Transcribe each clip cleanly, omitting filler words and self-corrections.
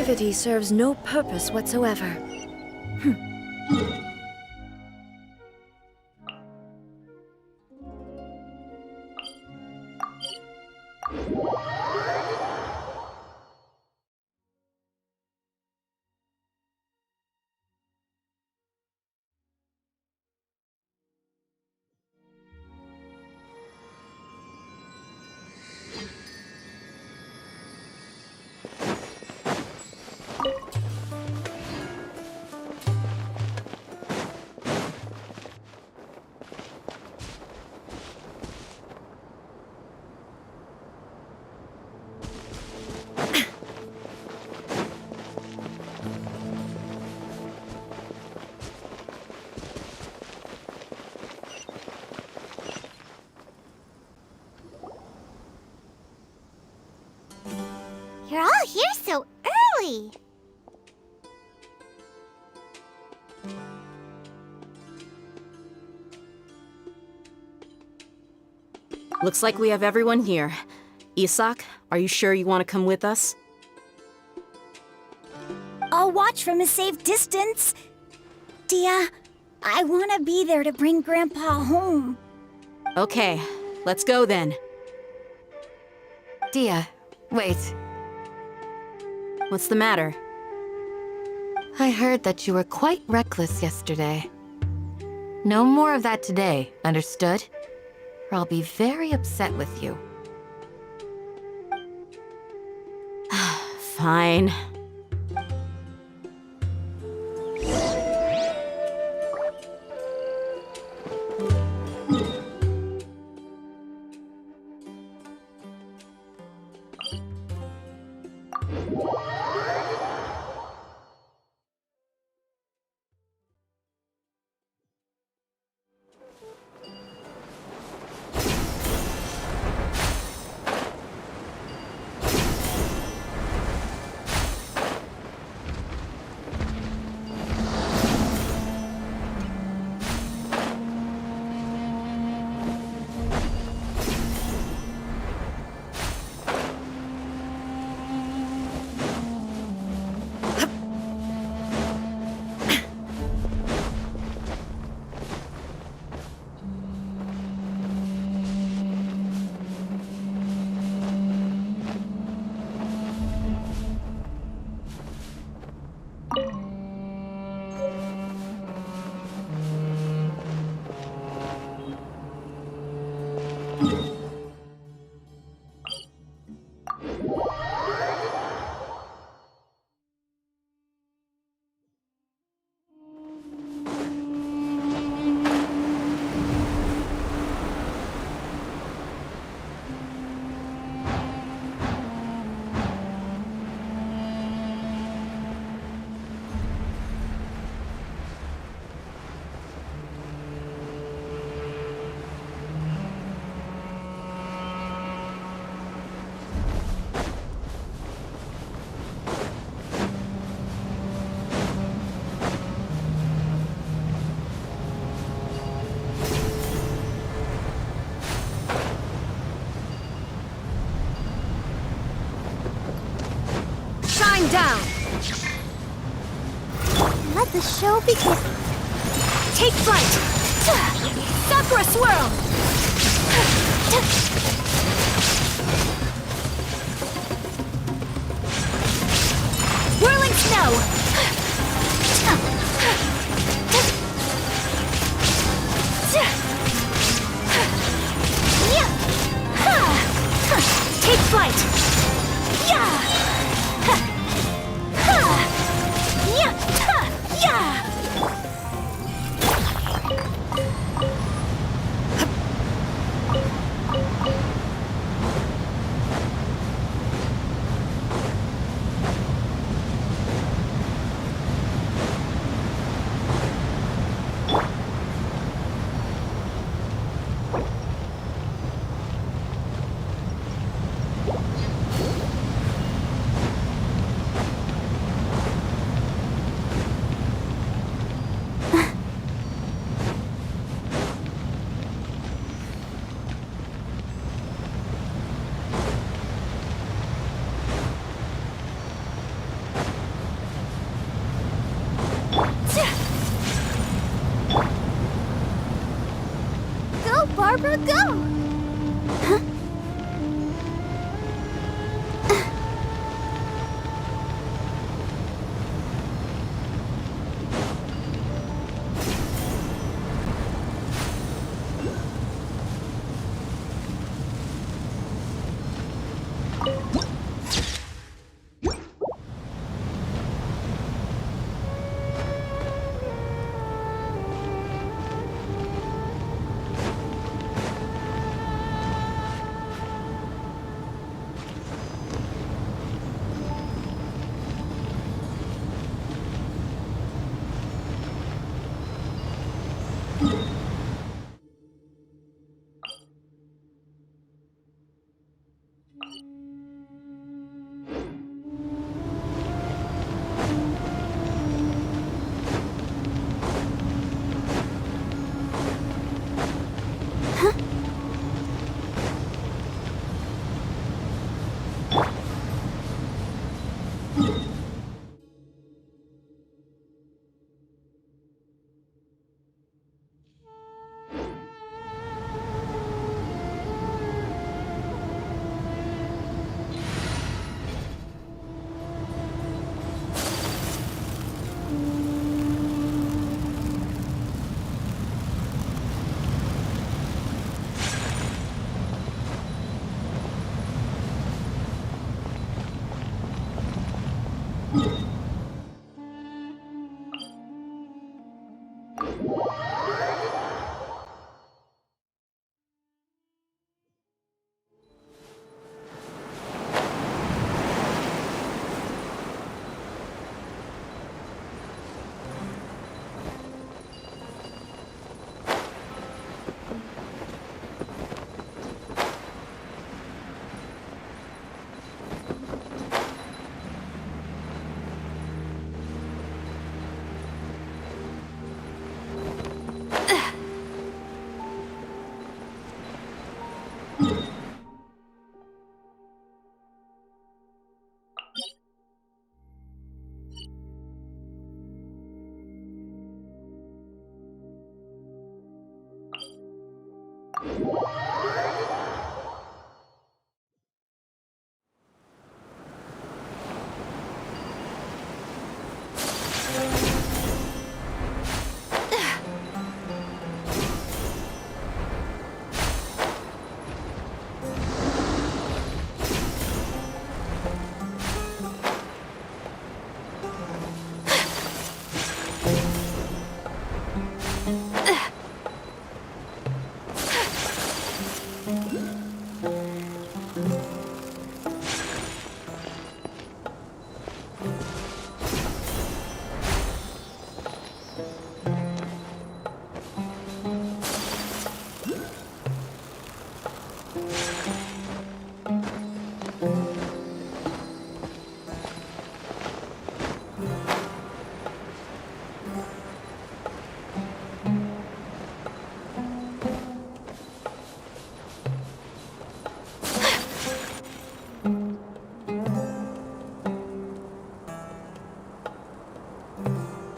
activity serves no purpose whatsoever. You're all here so early! Looks like we have everyone here. Isak, are you sure you want to come with us? I'll watch from a safe distance. Dia, I want to be there to bring Grandpa home. Okay, let's go then. Dia, wait. What's the matter? I heard that you were quite reckless yesterday. No more of that today, understood? Or I'll be very upset with you. Fine. Down! Let the show begin. Take flight! Sakura swirl! Whirling snow! Take flight! Yeah! Barbara, go!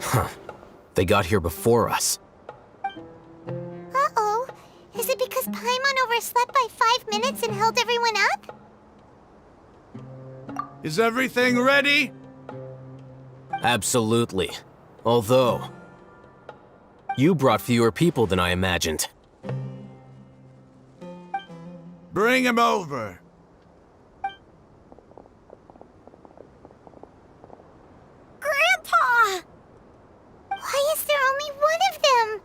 Huh? They got here before us. Uh-oh. Is it because Paimon overslept by 5 minutes and held everyone up? Is everything ready? Absolutely. Although, you brought fewer people than I imagined. Bring him over. Grandpa! Why is there only one of them?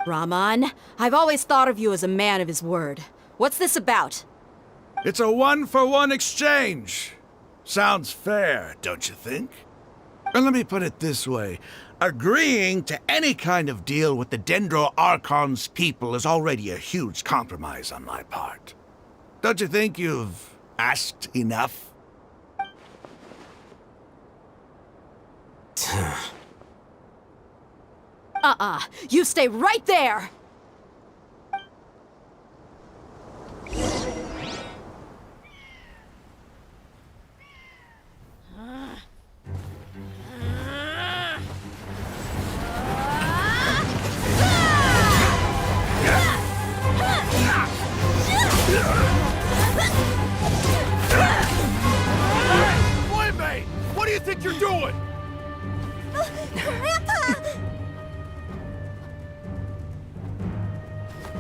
Rahman, I've always thought of you as a man of his word. What's this about? It's a one-for-one exchange. Sounds fair, don't you think? And let me put it this way. Agreeing to any kind of deal with the Dendro Archon's people is already a huge compromise on my part. Don't you think you've asked enough? You stay right there!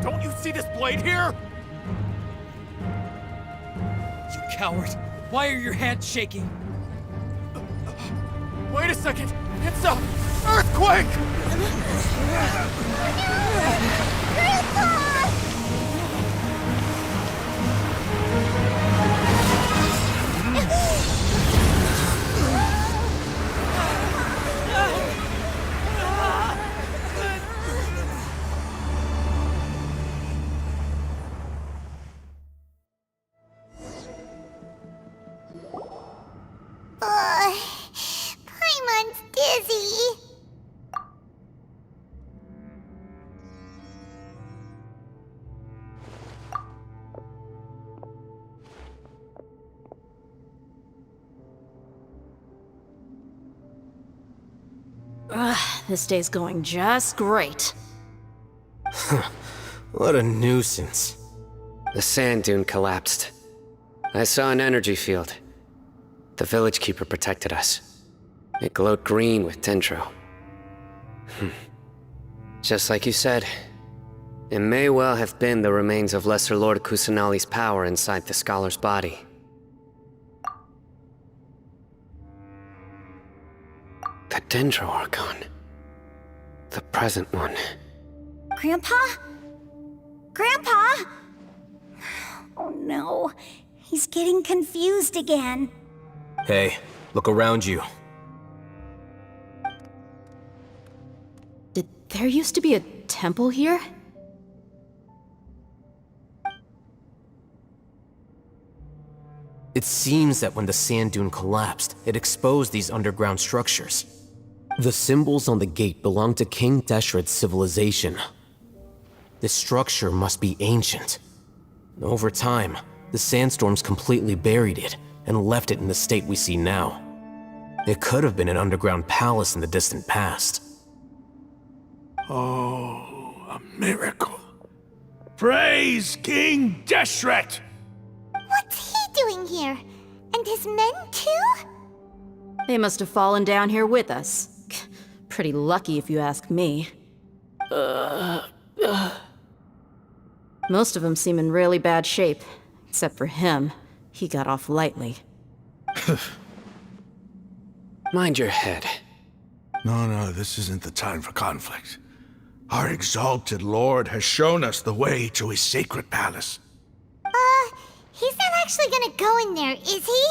Don't you see this blade here? You coward! Why are your hands shaking? Wait a second! It's a earthquake! Paimon's dizzy. This day's going just great. What a nuisance. The sand dune collapsed. I saw an energy field. The village keeper protected us. It glowed green with dendro. Just like you said, it may well have been the remains of Lesser Lord Kusanali's power inside the scholar's body. The Dendro Archon. The present one. Grandpa? Grandpa? Oh no, he's getting confused again. Hey, look around you. Did there used to be a temple here? It seems that when the sand dune collapsed, it exposed these underground structures. The symbols on the gate belong to King Deshret's civilization. This structure must be ancient. Over time, the sandstorms completely buried it and left it in the state we see now. It could have been an underground palace in the distant past. Oh, a miracle. Praise King Deshret! What's he doing here? And his men too? They must have fallen down here with us. Pretty lucky if you ask me. Most of them seem in really bad shape, except for him. He got off lightly. Mind your head. No, this isn't the time for conflict. Our exalted lord has shown us the way to his sacred palace. He's not actually gonna go in there, is he?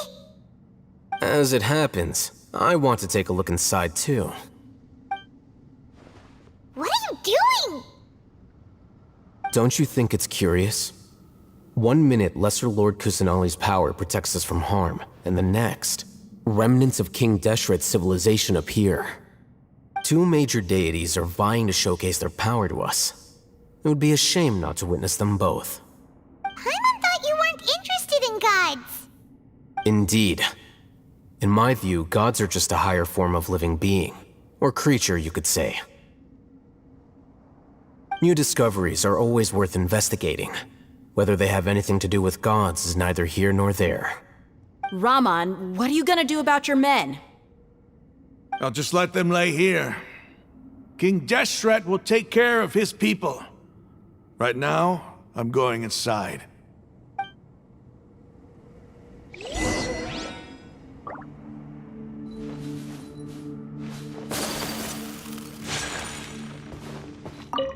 As it happens, I want to take a look inside too. What are you doing? Don't you think it's curious? 1 minute, Lesser Lord Kusanali's power protects us from harm, and the next, remnants of King Deshret's civilization appear. 2 major deities are vying to showcase their power to us. It would be a shame not to witness them both. Paimon thought you weren't interested in gods. Indeed. In my view, gods are just a higher form of living being, or creature, you could say. New discoveries are always worth investigating. Whether they have anything to do with gods is neither here nor there. Raman, what are you gonna do about your men? I'll just let them lay here. King Deshret will take care of his people. Right now, I'm going inside.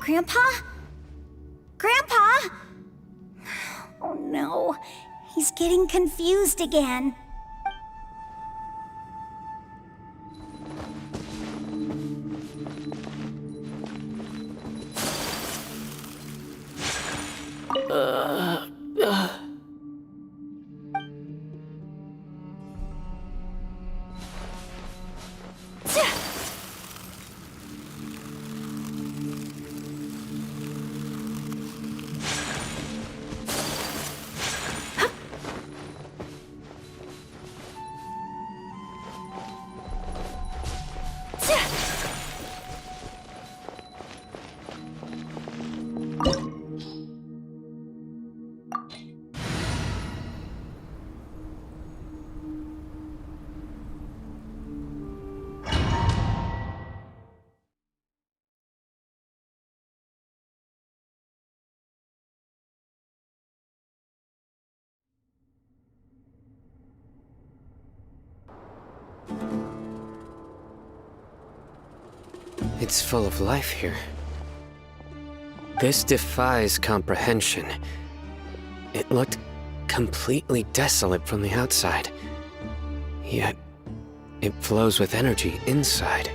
Grandpa? Grandpa? Oh no, he's getting confused again. It's full of life here. This defies comprehension. It looked completely desolate from the outside. Yet, it flows with energy inside.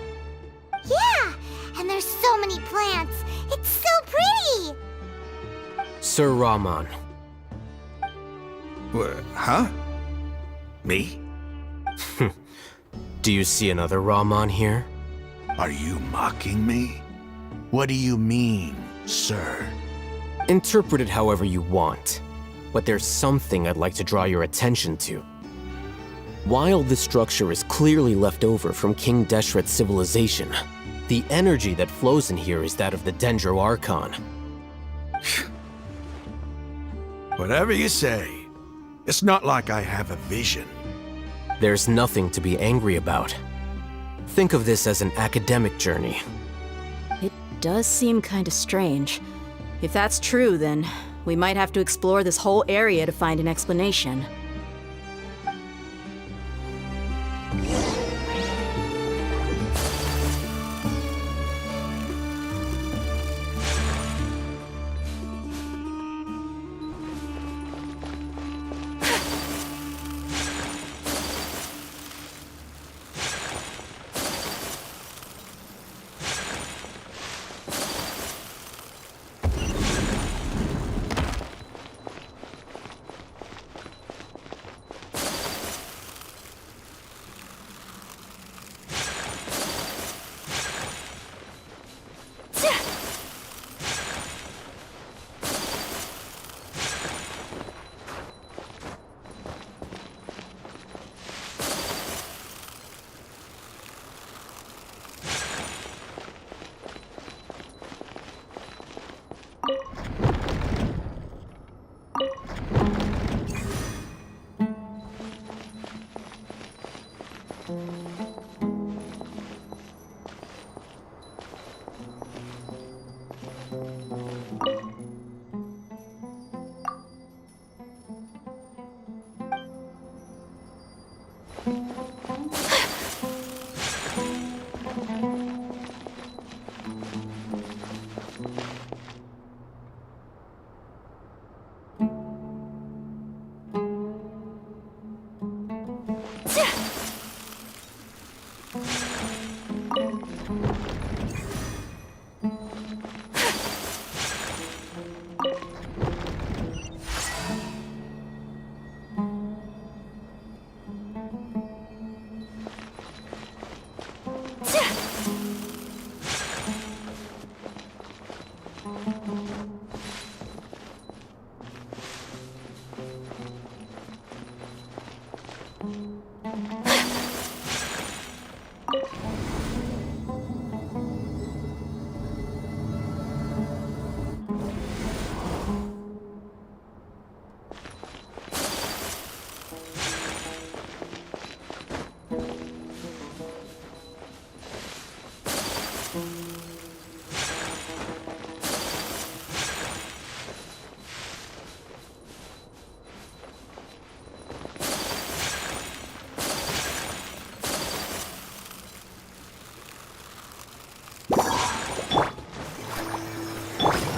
Yeah! And there's so many plants! It's so pretty! Sir Rahman, Huh? Me? do you see another Rahman here? Are you mocking me? What do you mean, sir? Interpret it however you want, but there's something I'd like to draw your attention to. While this structure is clearly left over from King Deshret's civilization, the energy that flows in here is that of the Dendro Archon. Whatever you say. It's not like I have a vision. There's nothing to be angry about. Think of this as an academic journey. It does seem kinda strange. If that's true, then we might have to explore this whole area to find an explanation.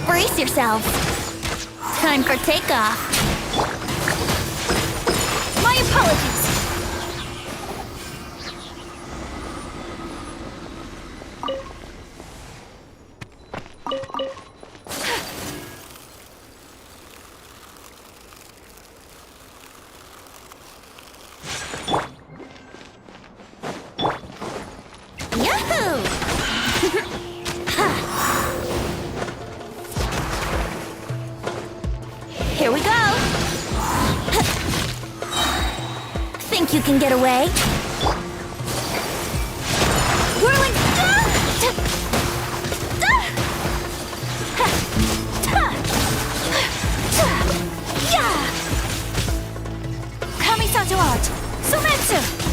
Brace yourself. Time for takeoff. My apologies. Yahoo! Here we go. Think you can get away? Whirling. Kamisato art. Sometsu.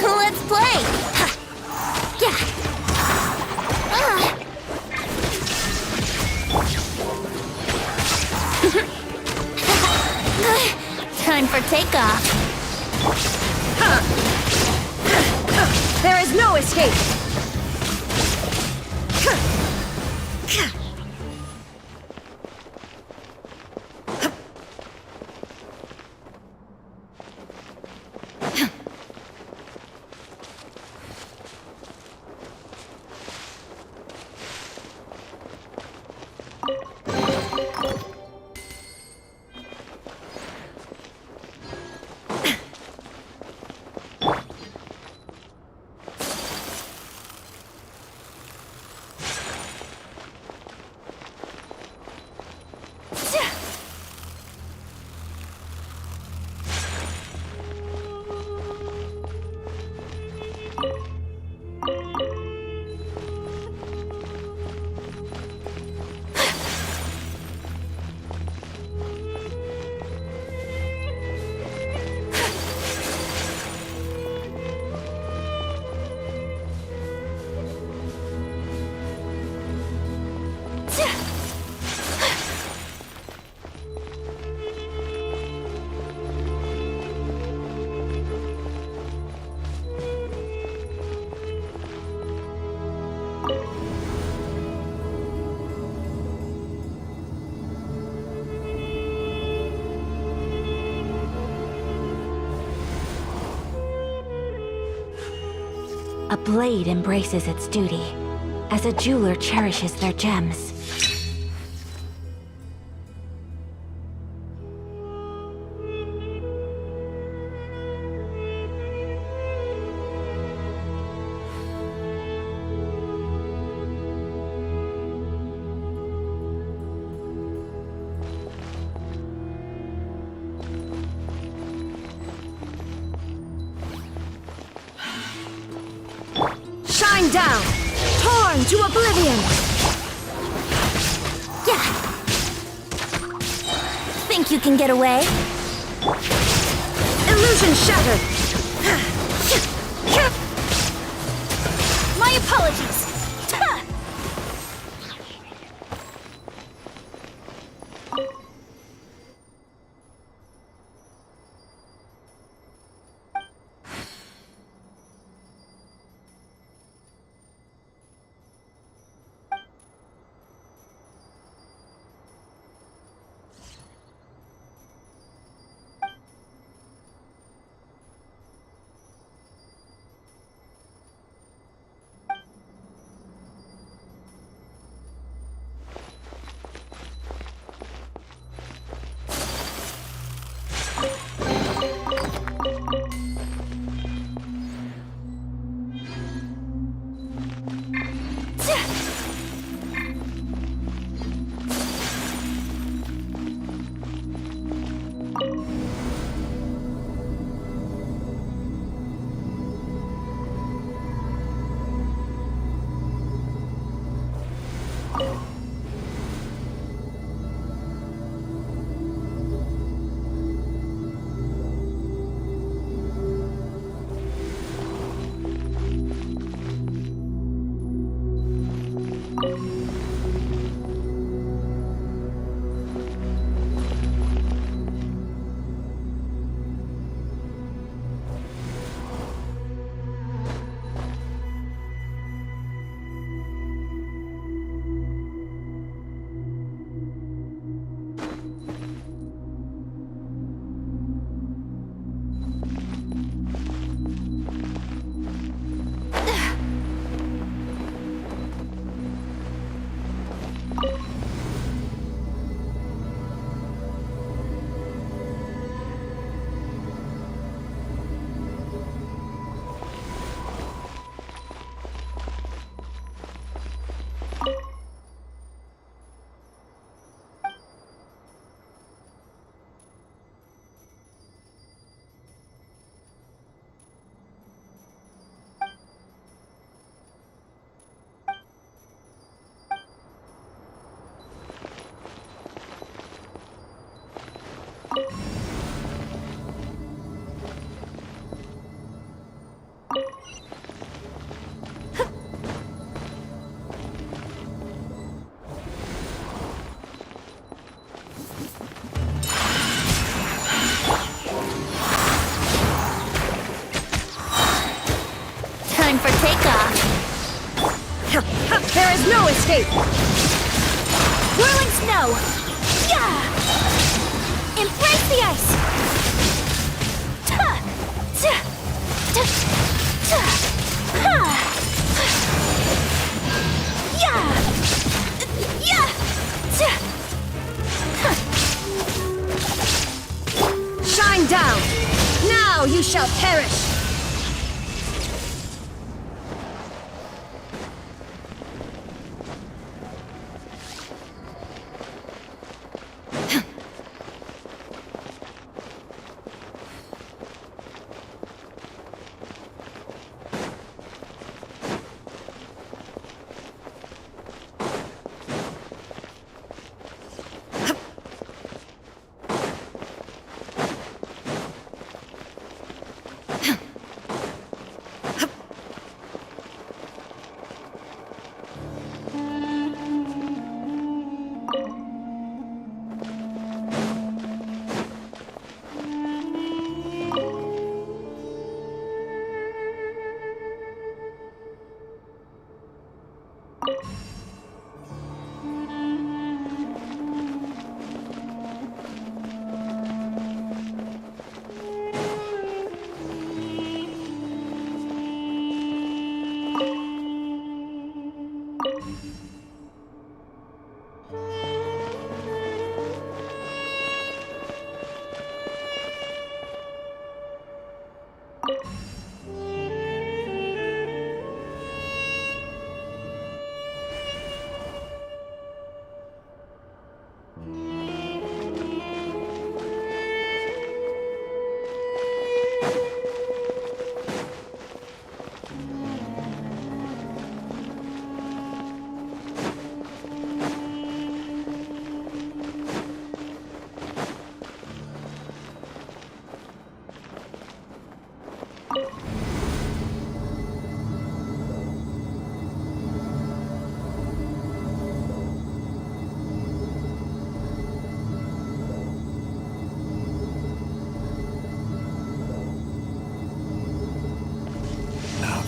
Let's play! Yeah. Time for takeoff. There is no escape! A blade embraces its duty, as a jeweler cherishes their gems. Shine down! Torn to oblivion! Yeah. Think you can get away? Illusion shattered! My apologies. is no escape! Whirling snow! Yeah! Embrace the ice! Ta! Ta! Ta! Ta! Ha! Yeah! Yeah! Ta! Ha! Shine down! Now you shall perish!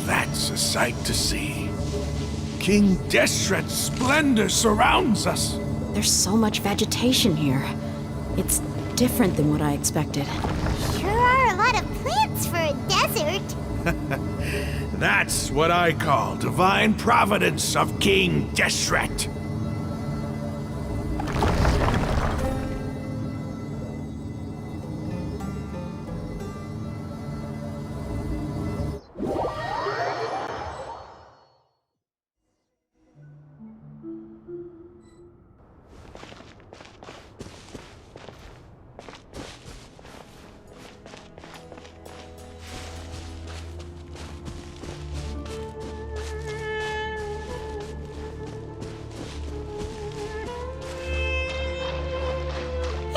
That's a sight to see. King Deshret's splendor surrounds us. There's so much vegetation here. It's different than what I expected. Sure are a lot of plants for a desert. That's what I call divine providence of King Deshret.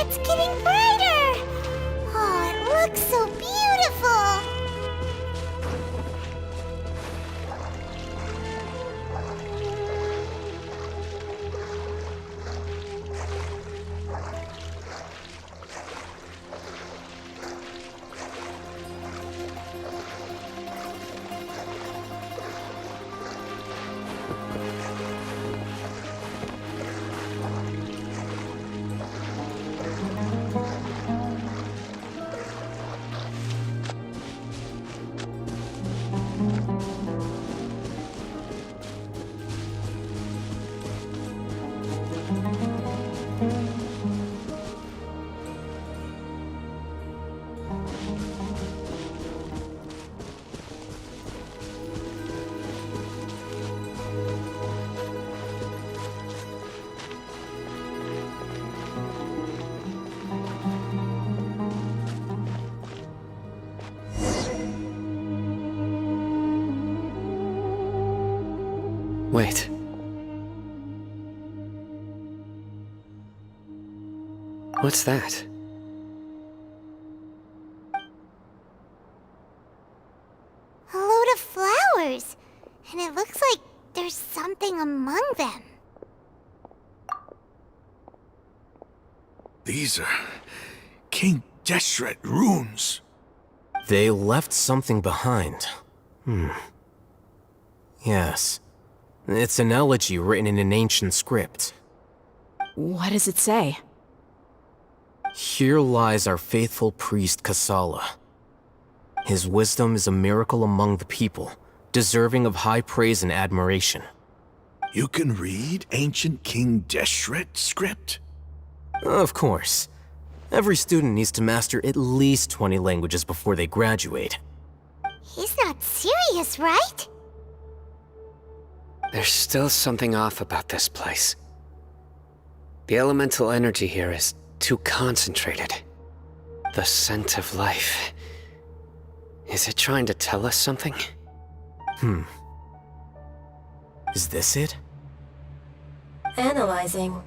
It's getting brighter! Oh, it looks so beautiful! Wait. What's that? A load of flowers. And it looks like there's something among them. These are King Deshret runes. They left something behind. Yes. It's an elegy written in an ancient script. What does it say? Here lies our faithful priest Kasala. His wisdom is a miracle among the people, deserving of high praise and admiration. You can read ancient King Deshret's script? Of course. Every student needs to master at least 20 languages before they graduate. He's not serious, right? There's still something off about this place. The elemental energy here is too concentrated. The scent of life. Is it trying to tell us something? Is this it? Analyzing.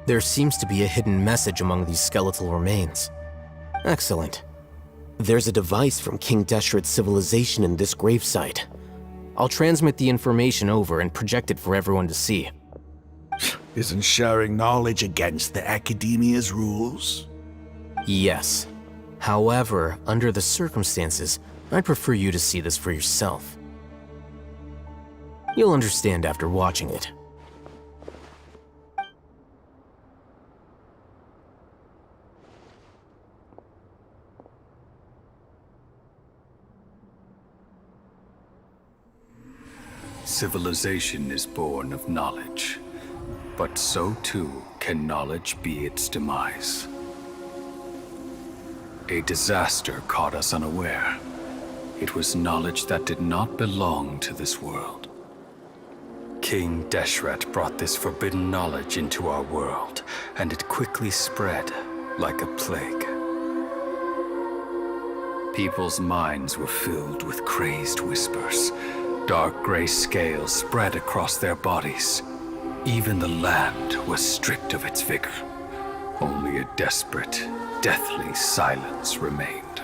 There seems to be a hidden message among these skeletal remains. Excellent. There's a device from King Deshret's civilization in this gravesite. I'll transmit the information over and project it for everyone to see. Isn't sharing knowledge against the Academia's rules? Yes. However, under the circumstances, I'd prefer you to see this for yourself. You'll understand after watching it. Civilization is born of knowledge, but so too can knowledge be its demise. A disaster caught us unaware. It was knowledge that did not belong to this world. King Deshret brought this forbidden knowledge into our world, and it quickly spread like a plague. People's minds were filled with crazed whispers. Dark gray scales spread across their bodies. Even the land was stripped of its vigor. Only a desperate, deathly silence remained.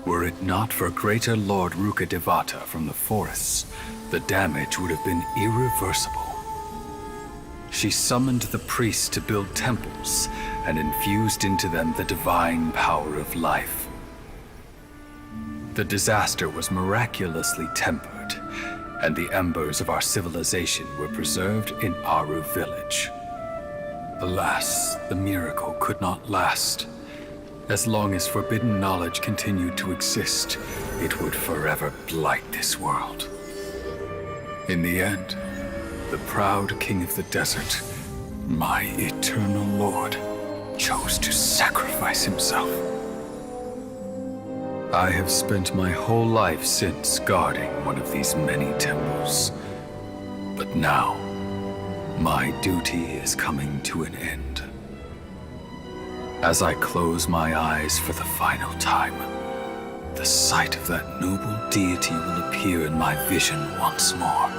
Were it not for greater Lord Rukkhadevata from the forests, the damage would have been irreversible. She summoned the priests to build temples and infused into them the divine power of life. The disaster was miraculously tempered, and the embers of our civilization were preserved in Aru village. Alas, the miracle could not last. As long as forbidden knowledge continued to exist, it would forever blight this world. In the end, the proud king of the desert, my eternal lord, chose to sacrifice himself. I have spent my whole life since guarding one of these many temples. But now, my duty is coming to an end. As I close my eyes for the final time, the sight of that noble deity will appear in my vision once more.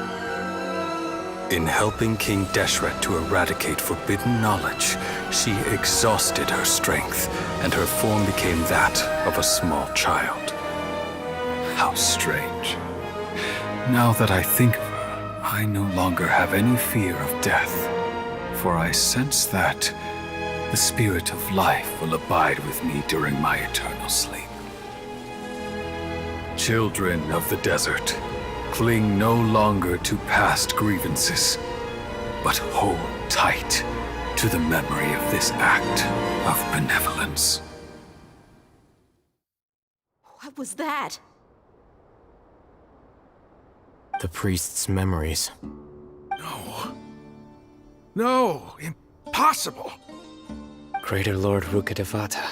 In helping King Deshret to eradicate forbidden knowledge, she exhausted her strength, and her form became that of a small child. How strange. Now that I think of her, I no longer have any fear of death, for I sense that the spirit of life will abide with me during my eternal sleep. Children of the desert, cling no longer to past grievances, but hold tight to the memory of this act of benevolence. What was that? The priest's memories. No. No, impossible. Greater Lord Rukkhadevata.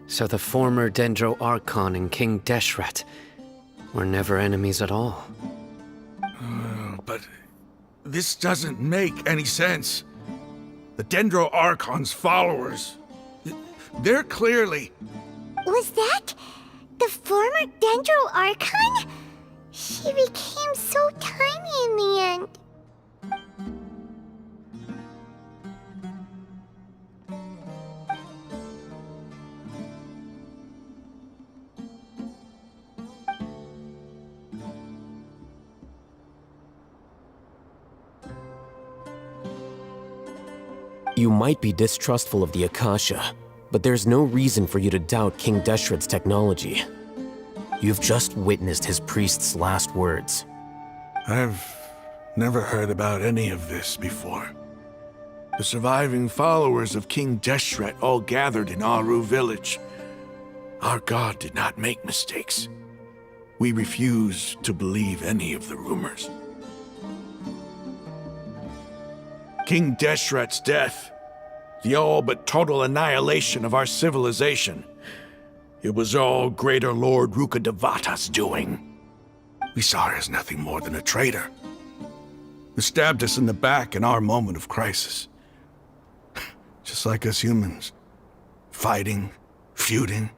So the former Dendro Archon and King Deshret were never enemies at all. But this doesn't make any sense. The Dendro Archon's followers, they're clearly... Was that the former Dendro Archon? She became so tiny in the end. You You might be distrustful of the Akasha, but there's no reason for you to doubt King Deshret's technology. You've just witnessed his priest's last words. I've never heard about any of this before. The surviving followers of King Deshret all gathered in Aru village. Our god did not make mistakes. We refuse to believe any of the rumors. King Deshret's death, the all but total annihilation of our civilization, it was all Greater Lord Rukkhadevata's doing. We saw her as nothing more than a traitor, who stabbed us in the back in our moment of crisis. Just like us humans, fighting, feuding,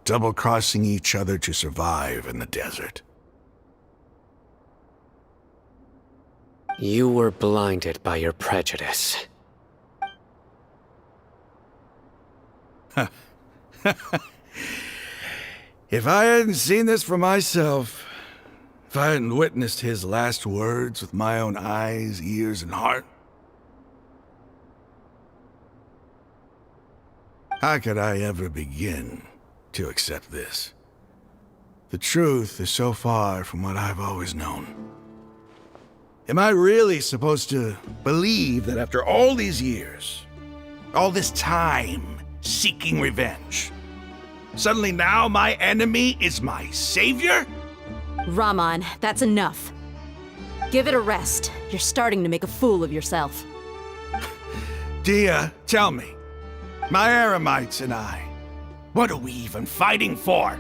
double-crossing each other to survive in the desert. You were blinded by your prejudice. If I hadn't seen this for myself, if I hadn't witnessed his last words with my own eyes, ears, and heart, how could I ever begin to accept this? The truth is so far from what I've always known. Am I really supposed to believe that after all these years, all this time seeking revenge, suddenly now my enemy is my savior? Raman, that's enough. Give it a rest. You're starting to make a fool of yourself. Dia, tell me, my Eremites and I, what are we even fighting for?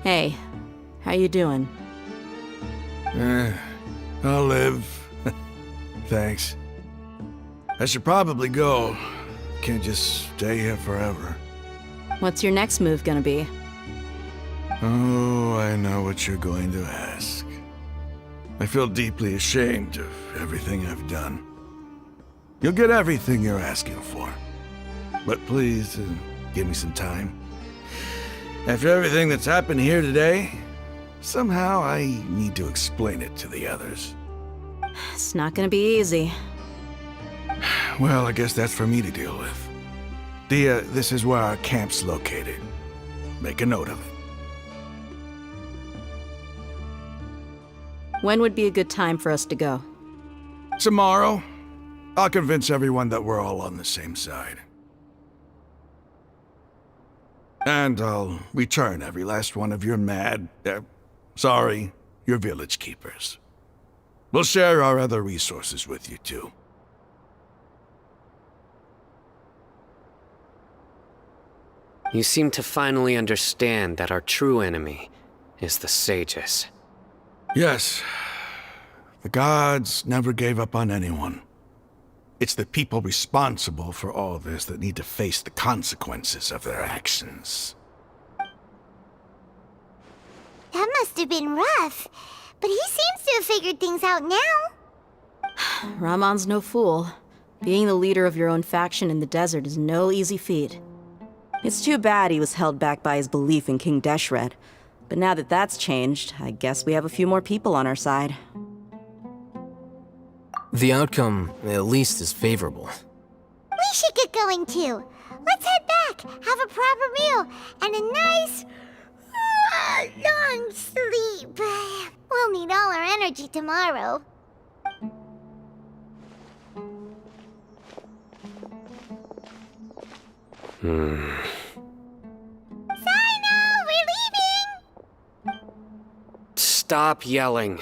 Hey, how you doing? I'll live. Thanks. I should probably go. Can't just stay here forever. What's your next move gonna be? Oh, I know what you're going to ask. I feel deeply ashamed of everything I've done. You'll get everything you're asking for. But please, give me some time. After everything that's happened here today, somehow I need to explain it to the others. It's not gonna be easy. Well, I guess that's for me to deal with. Dia, this is where our camp's located. Make a note of it. When would be a good time for us to go? Tomorrow, I'll convince everyone that we're all on the same side. And I'll return every last one of your your village keepers. We'll share our other resources with you too. You seem to finally understand that our true enemy is the sages. Yes, the gods never gave up on anyone. It's the people responsible for all this that need to face the consequences of their actions. That must have been rough, but he seems to have figured things out now. Raman's no fool. Being the leader of your own faction in the desert is no easy feat. It's too bad he was held back by his belief in King Deshret. But now that that's changed, I guess we have a few more people on our side. The outcome, at least, is favorable. We should get going too. Let's head back, have a proper meal, and a nice, long sleep. We'll need all our energy tomorrow. Sino, we're leaving! Stop yelling.